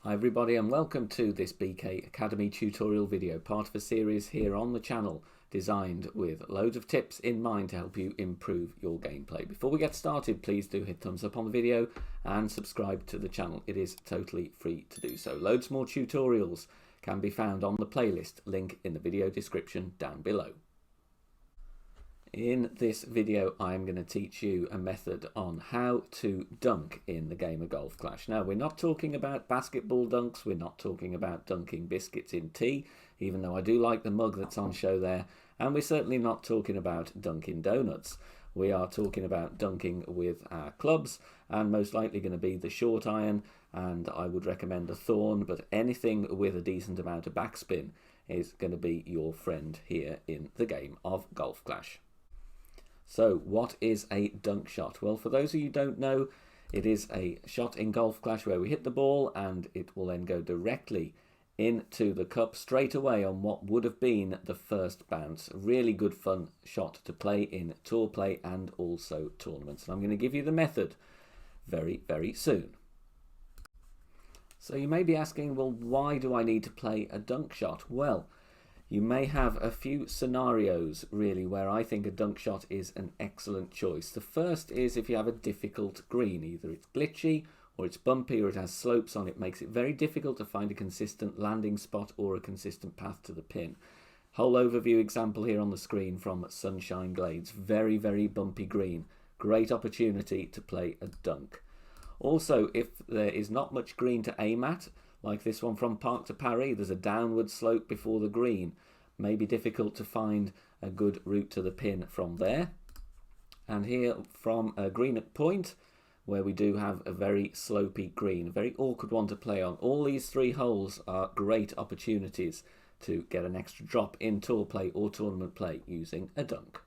Hi everybody and welcome to this BK Academy tutorial video, part of a series here on the channel designed with loads of tips in mind to help you improve your gameplay. Before we get started, please do hit thumbs up on the video and subscribe to the channel. It is totally free to do so. Loads more tutorials can be found on the playlist, link in the video description down below. In this video, I'm going to teach you a method on how to dunk in the game of Golf Clash. Now, we're not talking about basketball dunks. We're not talking about dunking biscuits in tea, even though I do like the mug that's on show there. And we're certainly not talking about dunking donuts. We are talking about dunking with our clubs, and most likely going to be the short iron, and I would recommend a thorn, but anything with a decent amount of backspin is going to be your friend here in the game of Golf Clash. So what is a dunk shot? Well, for those of you who don't know, it is a shot in Golf Clash where we hit the ball and it will then go directly into the cup straight away on what would have been the first bounce. A really good fun shot to play in tour play and also tournaments. And I'm going to give you the method very, very soon. So you may be asking, well, why do I need to play a dunk shot? Well, you may have a few scenarios really where I think a dunk shot is an excellent choice. The first is if you have a difficult green, either it's glitchy or it's bumpy or it has slopes on it, makes it very difficult to find a consistent landing spot or a consistent path to the pin. Whole overview example here on the screen from Sunshine Glades. Very, very bumpy green. Great opportunity to play a dunk. Also, if there is not much green to aim at, like this one from Parc de Paris, there's a downward slope before the green. May be difficult to find a good route to the pin from there. And here from Greenock Point, where we do have a very slopey green, a very awkward one to play on. All these three holes are great opportunities to get an extra drop in tour play or tournament play using a dunk.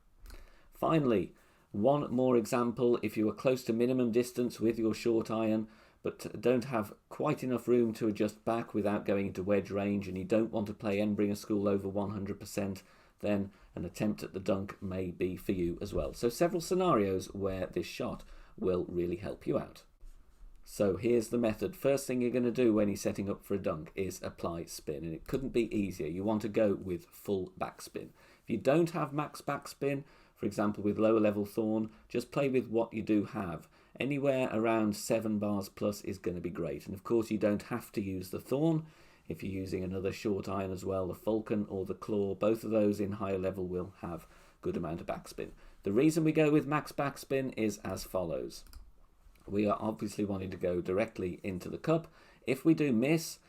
Finally, one more example. If you are close to minimum distance with your short iron, but don't have quite enough room to adjust back without going into wedge range, and you don't want to play Enbringer School over 100%, then an attempt at the dunk may be for you as well. So several scenarios where this shot will really help you out. So here's the method. First thing you're going to do when you're setting up for a dunk is apply spin, and it couldn't be easier. You want to go with full backspin. If you don't have max backspin, for example with lower level thorn, just play with what you do have. Anywhere around 7 bars plus is going to be great. And of course you don't have to use the thorn. If you're using another short iron as well, the falcon or the claw, both of those in higher level will have good amount of backspin. The reason we go with max backspin is as follows. We are obviously wanting to go directly into the cup. If we do miss,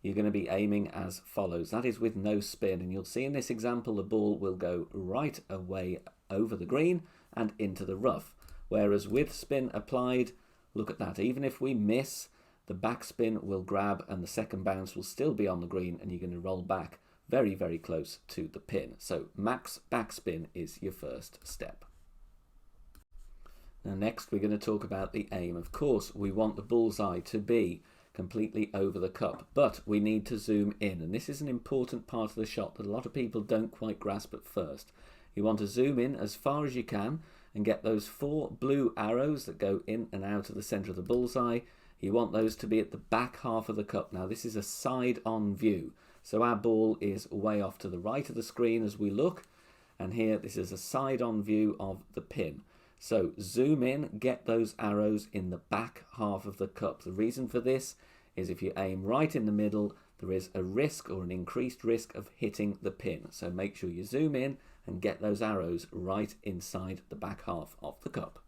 you're going to be aiming as follows. That is with no spin, and you'll see in this example the ball will go right away over the green and into the rough. Whereas with spin applied, look at that, even if we miss, the backspin will grab and the second bounce will still be on the green, and you're going to roll back very, very close to the pin. So max backspin is your first step. Now next we're going to talk about the aim. Of course we want the bullseye to be completely over the cup, but we need to zoom in, and this is an important part of the shot that a lot of people don't quite grasp at first. You want to zoom in as far as you can and get those 4 blue arrows that go in and out of the center of the bullseye. You want those to be at the back half of the cup. Now this is a side-on view, so our ball is way off to the right of the screen as we look, and here this is a side-on view of the pin. So zoom in, get those arrows in the back half of the cup. The reason for this is if you aim right in the middle, there is a risk or an increased risk of hitting the pin. So make sure you zoom in and get those arrows right inside the back half of the cup.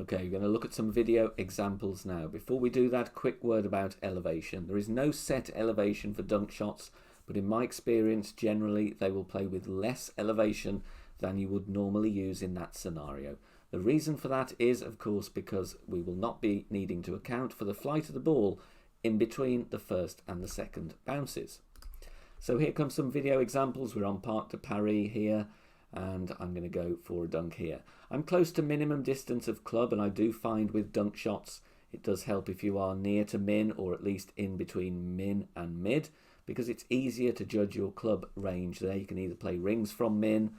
Okay, we're going to look at some video examples now. Before we do that, quick word about elevation. There is no set elevation for dunk shots, but in my experience, generally they will play with less elevation than you would normally use in that scenario. The reason for that is, of course, because we will not be needing to account for the flight of the ball in between the first and the second bounces. So here comes some video examples. We're on Parc de Paris here, and I'm going to go for a dunk here. I'm close to minimum distance of club, and I do find with dunk shots it does help if you are near to min, or at least in between min and mid, because it's easier to judge your club range there. You can either play rings from min,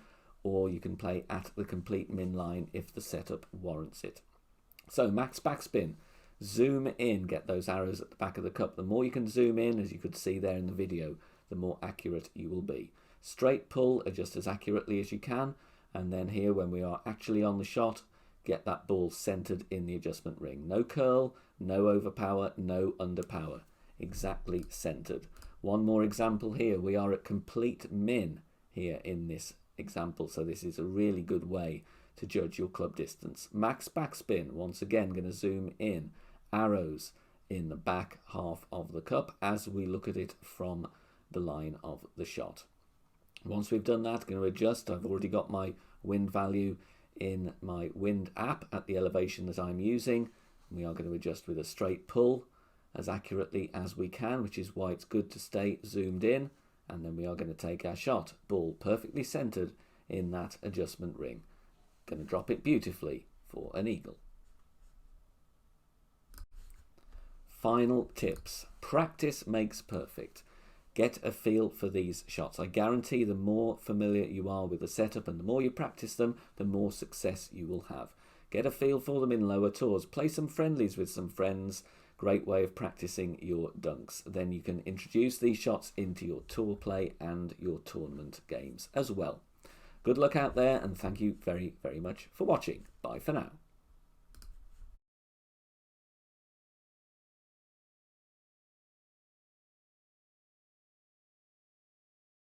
or you can play at the complete min line if the setup warrants it. So max backspin. Zoom in, get those arrows at the back of the cup. The more you can zoom in, as you could see there in the video, the more accurate you will be. Straight pull, adjust as accurately as you can, and then here when we are actually on the shot, get that ball centered in the adjustment ring. No curl, no overpower, no underpower. Exactly centered. One more example here. We are at complete min here in this example, so this is a really good way to judge your club distance. Max backspin, once again going to zoom in. Arrows in the back half of the cup as we look at it from the line of the shot. Once we've done that, going to adjust. I've already got my wind value in my wind app at the elevation that I'm using. We are going to adjust with a straight pull as accurately as we can, which is why it's good to stay zoomed in. And then we are going to take our shot. Ball perfectly centered in that adjustment ring. Going to drop it beautifully for an eagle. Final tips. Practice makes perfect. Get a feel for these shots. I guarantee the more familiar you are with the setup and the more you practice them, the more success you will have. Get a feel for them in lower tours. Play some friendlies with some friends. Great way of practicing your dunks. Then you can introduce these shots into your tour play and your tournament games as well. Good luck out there, and thank you very, very much for watching. Bye for now.